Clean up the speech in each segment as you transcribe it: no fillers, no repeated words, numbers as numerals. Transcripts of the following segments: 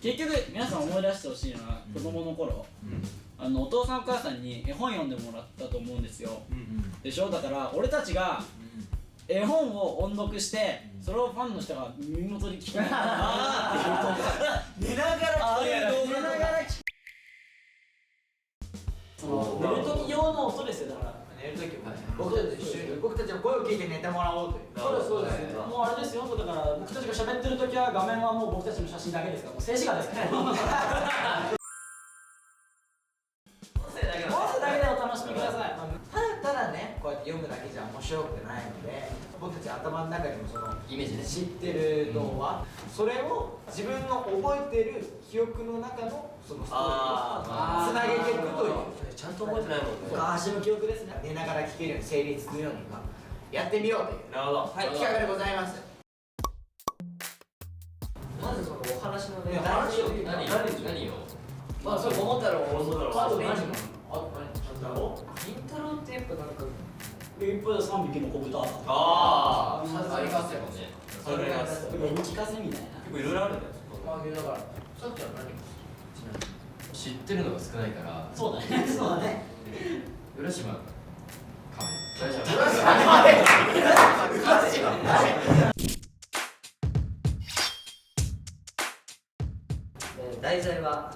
結局皆さん思い出してほしいのは子供の頃、お父さんお母さんに絵本読んでもらったと思うんですよ、でしょ。だから俺たちが絵本を音読してそれをファンの人が耳元に聞きながら寝ながら聞ける動画とか、その寝る時用の音ですよ。だから寝る時は僕たちの声を聞いて寝てもらおうという。そうです。もうあれですよ。だから僕たちが喋ってる時は画面はもう僕たちの写真だけですから、もう静止画ですから。音声だけでお楽しみください。ただね、こうやって読むだけじゃ面白くないので、僕たち頭の中にもそのイメージで知ってる童話、それを自分の覚えてる記憶の中のそのストーリーをつなげていくという。ちゃんと覚えてないもんね。昔の記憶ですね。寝ながら聞けるように成立するようにやってみようという。なるほど。はい、企画でございます。まずそのお話のね。話を何を。まあそれ桃太郎。あと何？金太郎ってやっぱなんか。一方で3匹の子豚。ありますよね。それが読み聞かせみたいな。結構いろいろあるんだよ。だからさっきは何？知ってるのが少ないから。そうだね。そうだね。浦島亀。題材は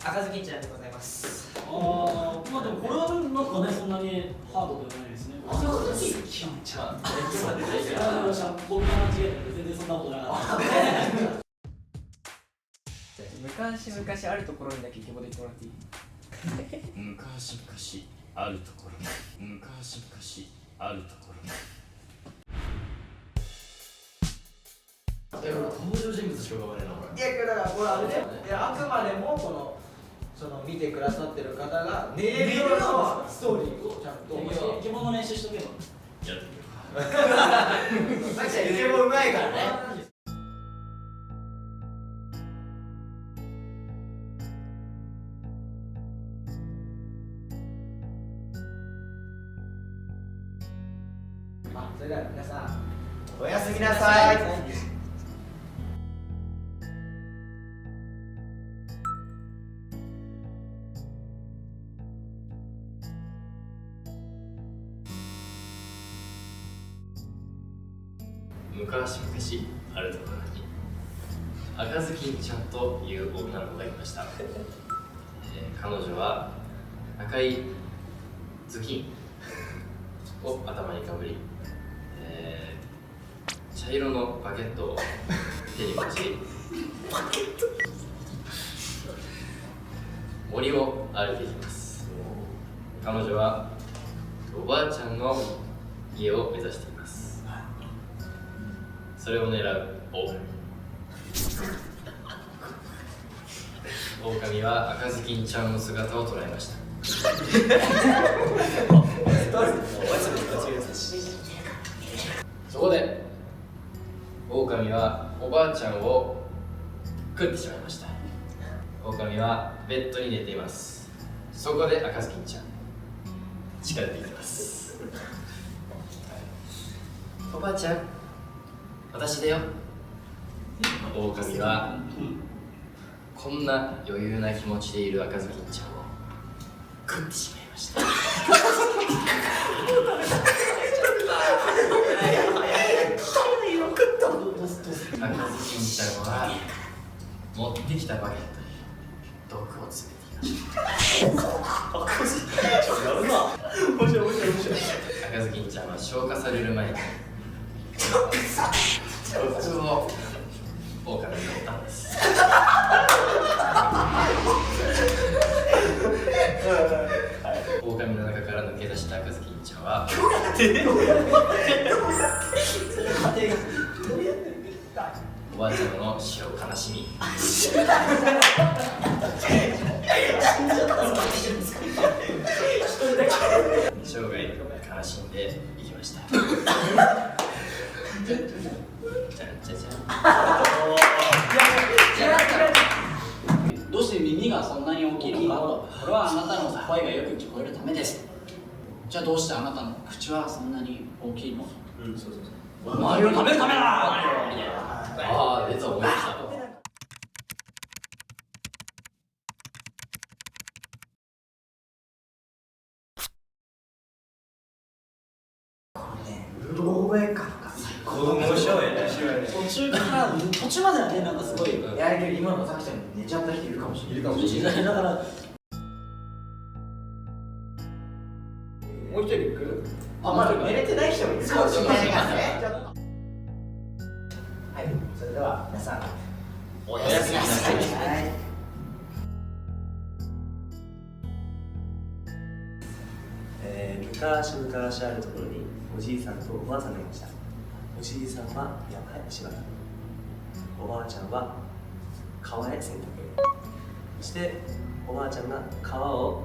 赤ずきんちゃんでございます。まあでもこれはなんかね、そんなにハードではないですね。赤ずきんちゃん。僕が間違えた全然そんなことなかった。昔あるところにだけイケボで言ってもらっていい？昔あるところにあるところに登場人物しか浮かばねえなこれ。いやだからこれあれね、あくまでもこのその見てくださってる方が寝れるようなストーリーをちゃんと。イケボの練習しとけば。やってみよう。さっきはイケボうまいからね。それでは皆さんおやすみなさい。昔々あるところに赤ずきんちゃんという女の子がいました。彼女は赤い頭巾を頭にかぶり、茶色のバケットを手に持ち森を歩いていきます。彼女はおばあちゃんの家を目指しています。それを狙う狼は赤ずきんちゃんの姿を捉えました。そこで狼はおばあちゃんを食ってしまいました。狼はベッドに寝ています。そこで赤ずきんちゃん近づいてきます。おばあちゃん、私だよ。狼はこんな余裕な気持ちでいる赤ずきんちゃんを食ってしまいました。赤ずきんちゃんは持ってきたバケットに毒を詰めていました。赤ずきんちゃんは消化される前に毒を狼に取ったんです。狼の中から抜け出した赤ずきんちゃんはおばあちゃんの死を悲しみ生涯悲しんでいきました。じゃんじゃじゃん。はそんなに大きいのかと。これはあなたの声がよく聞こえるためです。じゃあどうしてあなたの口はそんなに大きいの？そうそうお前を食べるためだ。ああ、出た、思い出したと。うろ覚え感が子供面白いね。途中まではね、なんかすごい。いやけど今のさきちゃん寝ちゃった人いるかもしれない。だからもう一人行く？まだ寝れてない人もいるかもしれないからね。はい、それでは皆さんおやすみなさい。昔々あるところにおじいさんとおばあさんがいました。おじいさんは山へ芝居、おばあちゃんは川へ洗濯、そしておばあちゃんが川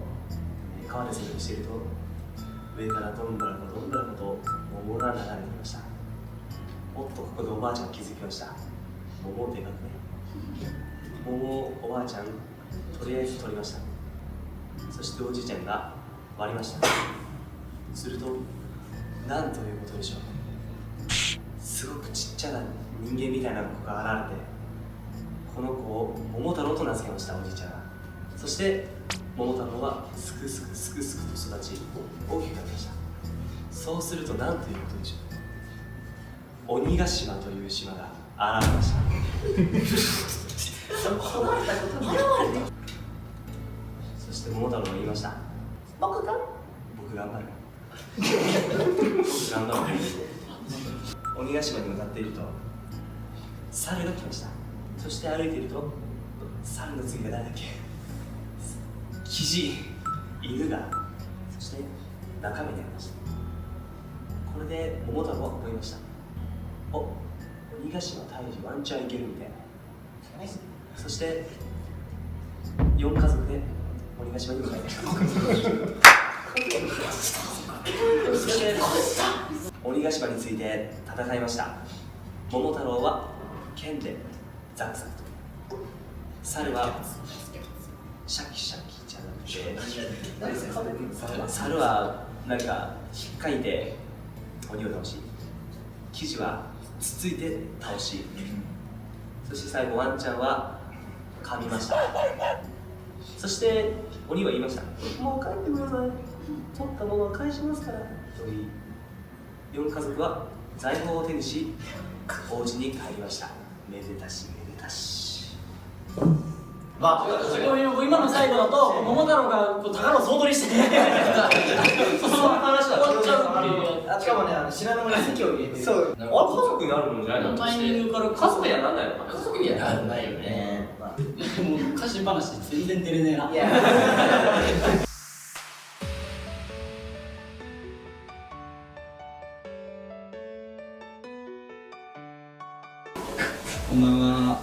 で洗濯していると、上からどんぶらこどんぶらこと桃が流れていました。おっと、ここでおばあちゃん気づきました。桃でかくね。桃をおばあちゃんとりあえず取りました。そしておじいちゃんが割りました。すると、なんということでしょう。すごくちっちゃな人間みたいな子が現れて、この子を桃太郎と名付けました、おじいちゃんが。そして桃太郎はすくすくすくすくと育ち、大きくなりました。そうするとなんということでしょう。鬼ヶ島という島が現れました。そして桃太郎は言いました。僕頑張る。僕頑張る。鬼ヶ島に向かっていると猿が来ました。そして歩いていると、猿の次が誰だっけ、キジ、犬が、そして中身になりました。これで桃太郎は思いました。お、鬼ヶ島退治ワンチャンいけるみたいな。そして4家族で鬼ヶ島に向かいましたそして鬼ヶ島について戦いました。桃太郎は剣でザクザクと、猿はシャキシャキじゃなくて、猿はなんか引っかいて鬼を倒し、キジはつついて倒し、そして最後ワンちゃんは噛みました。そして鬼は言いました。もう帰ってください。取ったものは返しますから。と言い、4家族は財宝を手にし、お家に帰りました。めでたしめでたし。今の最後だと桃太郎が宝を総取りしてその話が終わっちゃうっていう。しかもね、知らない間に席を入れてる。そう。あれ家族になるのじゃないの？タイミングから家族にはなんないのかな。家族にはならないよね。でも昔話全然出れねえな。いやこんばんは。